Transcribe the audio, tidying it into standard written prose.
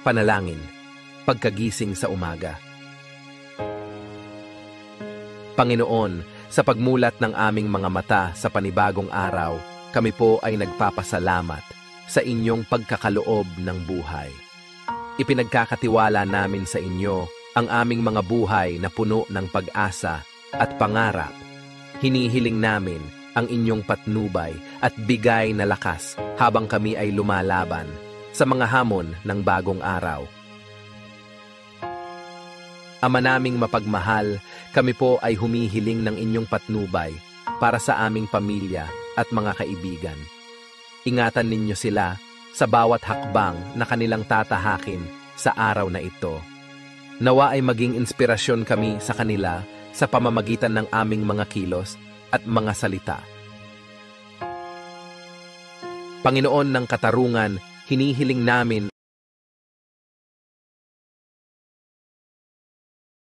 Panalangin, pagkagising sa umaga. Panginoon, sa pagmulat ng aming mga mata sa panibagong araw, kami po ay nagpapasalamat sa inyong pagkakaloob ng buhay. Ipinagkakatiwala namin sa inyo ang aming mga buhay na puno ng pag-asa at pangarap. Hinihiling namin ang inyong patnubay at bigay na lakas habang kami ay lumalaban sa mga hamon ng bagong araw. Ama naming mapagmahal, kami po ay humihiling ng inyong patnubay para sa aming pamilya at mga kaibigan. Ingatan ninyo sila sa bawat hakbang na kanilang tatahakin sa araw na ito. Nawa ay maging inspirasyon kami sa kanila sa pamamagitan ng aming mga kilos at mga salita. Panginoon ng katarungan, hinihiling namin